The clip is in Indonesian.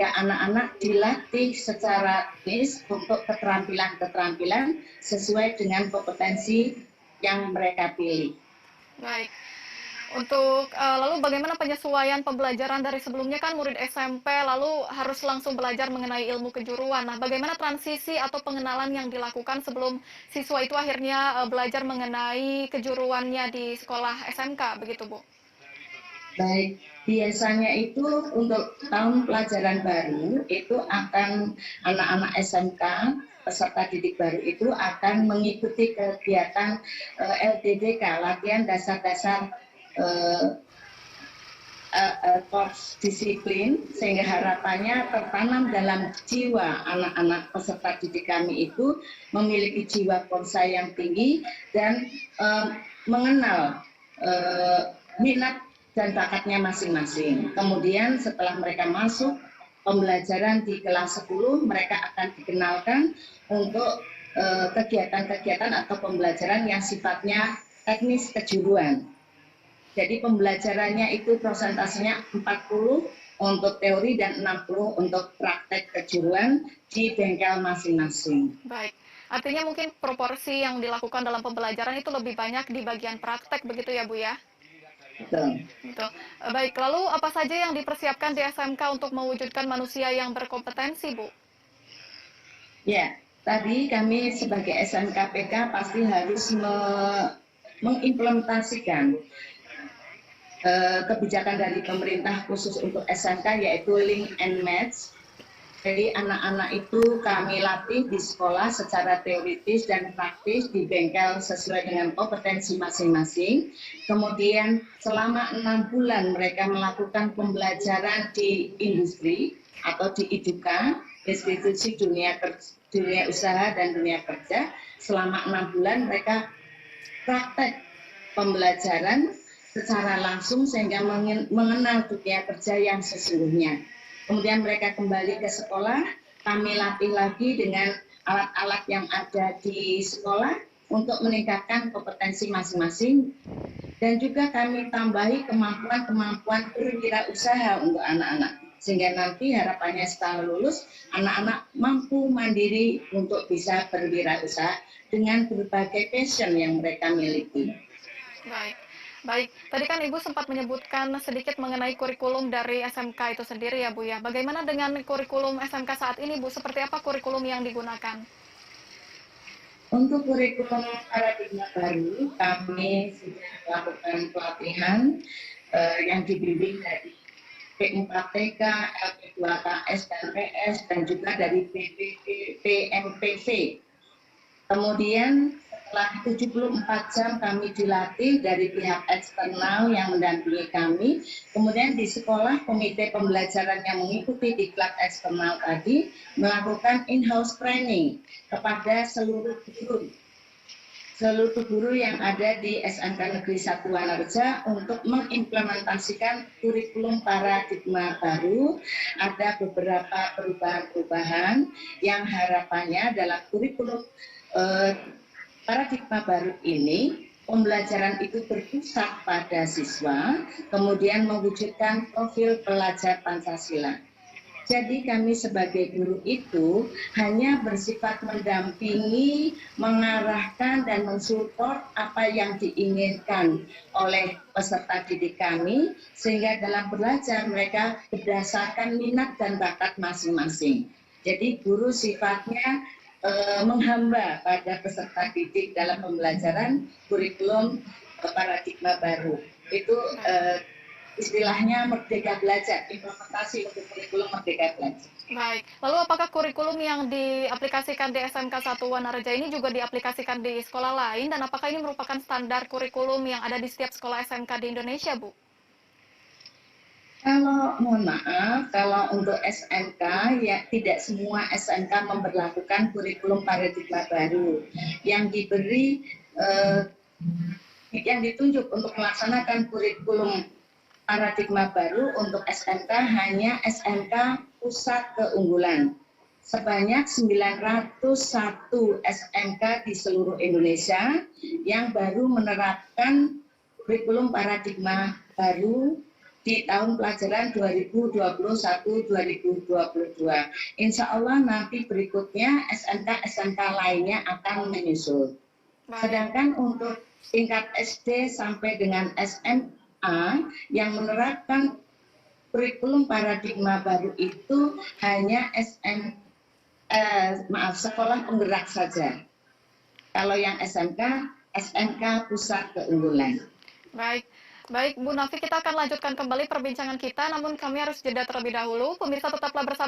ya anak-anak dilatih secara teknis untuk keterampilan-keterampilan sesuai dengan kompetensi yang mereka pilih. Baik. Untuk lalu bagaimana penyesuaian pembelajaran dari sebelumnya kan murid SMP lalu harus langsung belajar mengenai ilmu kejuruan. Nah, bagaimana transisi atau pengenalan yang dilakukan sebelum siswa itu akhirnya belajar mengenai kejuruannya di sekolah SMK, begitu Bu? Baik, biasanya itu untuk tahun pelajaran baru itu akan anak-anak SMK peserta didik baru itu akan mengikuti kegiatan LDDK, latihan dasar-dasar course disiplin, sehingga harapannya tertanam dalam jiwa anak-anak peserta didik kami itu memiliki jiwa bonsai yang tinggi dan mengenal minat dan bakatnya masing-masing. Kemudian setelah mereka masuk pembelajaran di kelas 10, mereka akan dikenalkan untuk kegiatan-kegiatan atau pembelajaran yang sifatnya teknis kejuruan. Jadi pembelajarannya itu prosentasenya 40 untuk teori dan 60 untuk praktek kejuruan di bengkel masing-masing. Baik, artinya mungkin proporsi yang dilakukan dalam pembelajaran itu lebih banyak di bagian praktek begitu ya Bu ya? Betul. Betul. Baik, lalu apa saja yang dipersiapkan di SMK untuk mewujudkan manusia yang berkompetensi Bu? Ya, tadi kami sebagai SMKPK pasti harus mengimplementasikan kebijakan dari pemerintah khusus untuk SMK yaitu link and match. Jadi anak-anak itu kami latih di sekolah secara teoritis dan praktis di bengkel sesuai dengan kompetensi masing-masing. Kemudian selama 6 bulan mereka melakukan pembelajaran di industri atau di IDUKA, institusi dunia usaha dan dunia kerja. Selama 6 bulan mereka praktek pembelajaran secara langsung sehingga mengenal dunia kerja yang sesungguhnya. Kemudian mereka kembali ke sekolah, kami latih lagi dengan alat-alat yang ada di sekolah untuk meningkatkan kompetensi masing-masing dan juga kami tambahi kemampuan-kemampuan berwirausaha untuk anak-anak. Sehingga nanti harapannya setelah lulus, anak-anak mampu mandiri untuk bisa berwirausaha dengan berbagai passion yang mereka miliki. Baik. Baik, tadi kan Ibu sempat menyebutkan sedikit mengenai kurikulum dari SMK itu sendiri ya Bu ya. Bagaimana dengan kurikulum SMK saat ini Bu? Seperti apa kurikulum yang digunakan? Untuk kurikulum paradigma baru, kami sudah melakukan pelatihan yang dibimbing dari P4TK, LP2KS, dan PS, dan juga dari PMPV. Kemudian setelah 74 jam kami dilatih dari pihak eksternal yang mendampingi kami. Kemudian di sekolah komite pembelajaran yang mengikuti diklat eksternal tadi melakukan in-house training kepada seluruh guru yang ada di SMK Negeri 1 Wanarja untuk mengimplementasikan kurikulum paradigma baru. Ada beberapa perubahan-perubahan yang harapannya dalam kurikulum paradigma baru ini, pembelajaran itu berpusat pada siswa, kemudian mewujudkan profil pelajar Pancasila. Jadi kami sebagai guru itu hanya bersifat mendampingi, mengarahkan, dan mensupport apa yang diinginkan oleh peserta didik kami, sehingga dalam belajar mereka berdasarkan minat dan bakat masing-masing. Jadi guru sifatnya menghamba pada peserta didik dalam pembelajaran kurikulum paradigma baru. Itu istilahnya merdeka belajar, implementasi untuk kurikulum merdeka belajar. Baik, lalu apakah kurikulum yang diaplikasikan di SMK 1 Wanarja ini juga diaplikasikan di sekolah lain dan apakah ini merupakan standar kurikulum yang ada di setiap sekolah SMK di Indonesia, Bu? Mohon maaf, kalau untuk SMK ya tidak semua SMK memberlakukan kurikulum paradigma baru. Yang diberi, yang ditunjuk untuk melaksanakan kurikulum paradigma baru untuk SMK hanya SMK Pusat Keunggulan. Sebanyak 901 SMK di seluruh Indonesia yang baru menerapkan kurikulum paradigma baru di tahun pelajaran 2021-2022. Insya Allah nanti berikutnya SMK-SMK lainnya akan menyusul. Baik. Sedangkan untuk tingkat SD sampai dengan SMA yang menerapkan kurikulum paradigma baru itu hanya sekolah penggerak saja. Kalau yang SMK Pusat Keunggulan. Baik, baik Bu Nafi, kita akan lanjutkan kembali perbincangan kita, namun kami harus jeda terlebih dahulu. Pemirsa tetaplah bersama